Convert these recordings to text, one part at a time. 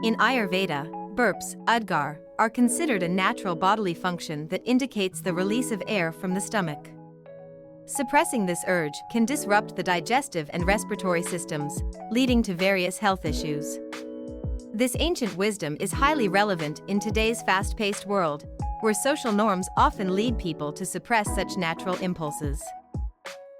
In Ayurveda, burps, Udgar, are considered a natural bodily function that indicates the release of air from the stomach. Suppressing this urge can disrupt the digestive and respiratory systems, leading to various health issues. This ancient wisdom is highly relevant in today's fast-paced world, where social norms often lead people to suppress such natural impulses.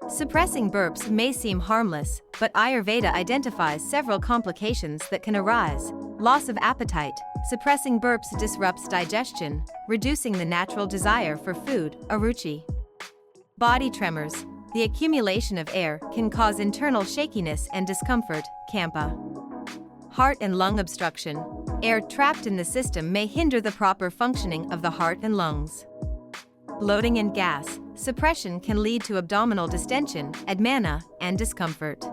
Suppressing burps may seem harmless, but Ayurveda identifies several complications that can arise. Loss of appetite. Suppressing burps disrupts digestion, reducing the natural desire for food, Aruchi. Body tremors. The accumulation of air can cause internal shakiness and discomfort, Kampa. Heart and lung obstruction. Air trapped in the system may hinder the proper functioning of the heart and lungs. Bloating and gas. Suppression can lead to abdominal distension, admana, and discomfort.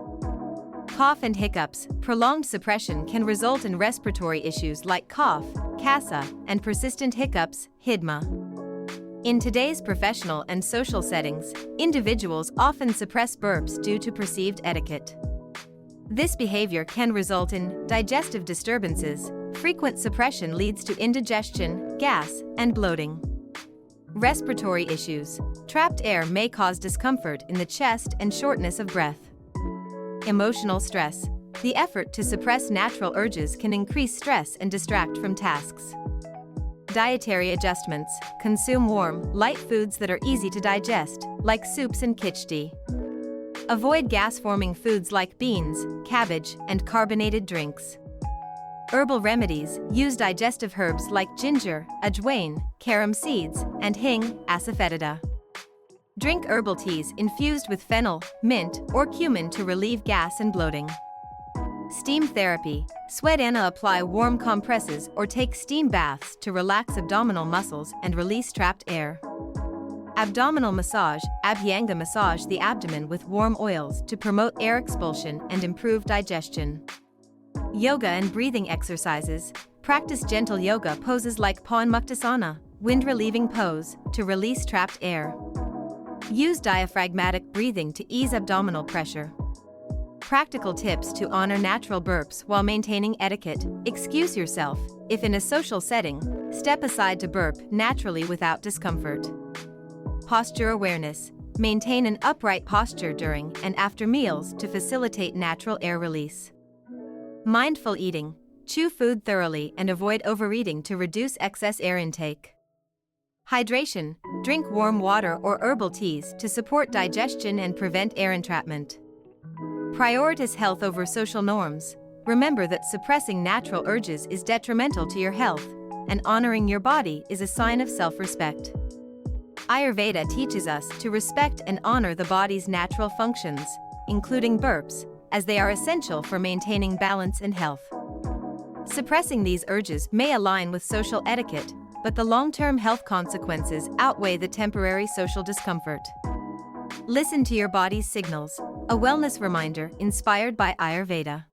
Cough and hiccups. Prolonged suppression can result in respiratory issues like cough, kasa, and persistent hiccups, hidma. In today's professional and social settings, individuals often suppress burps due to perceived etiquette. This behavior can result in digestive disturbances. Frequent suppression leads to indigestion, gas, and bloating. Respiratory issues. Trapped air may cause discomfort in the chest and shortness of breath. Emotional stress. The effort to suppress natural urges can increase stress and distract from tasks. Dietary adjustments. Consume warm, light foods that are easy to digest, like soups and khichdi. Avoid gas-forming foods like beans, cabbage, and carbonated drinks. Herbal remedies. Use digestive herbs like ginger, ajwain, carom seeds, and hing, asafoetida. Drink herbal teas infused with fennel, mint, or cumin to relieve gas and bloating. Steam therapy. Sweat Anna apply warm compresses or take steam baths to relax abdominal muscles and release trapped air. Abdominal massage. Abhyanga massage the abdomen with warm oils to promote air expulsion and improve digestion. Yoga and breathing exercises. Practice gentle yoga poses like Pawan Muktasana, wind-relieving pose, to release trapped air. Use diaphragmatic breathing to ease abdominal pressure. Practical tips to honor natural burps while maintaining etiquette. Excuse yourself. If in a social setting, step aside to burp naturally without discomfort. Posture awareness. Maintain an upright posture during and after meals to facilitate natural air release. Mindful eating. Chew food thoroughly and avoid overeating to reduce excess air intake. Hydration. Drink warm water or herbal teas to support digestion and prevent air entrapment. Prioritize health over social norms. Remember that suppressing natural urges is detrimental to your health, and honoring your body is a sign of self-respect. Ayurveda teaches us to respect and honor the body's natural functions, including burps, as they are essential for maintaining balance and health. Suppressing these urges may align with social etiquette, but the long-term health consequences outweigh the temporary social discomfort. Listen to your body's signals, a wellness reminder inspired by Ayurveda.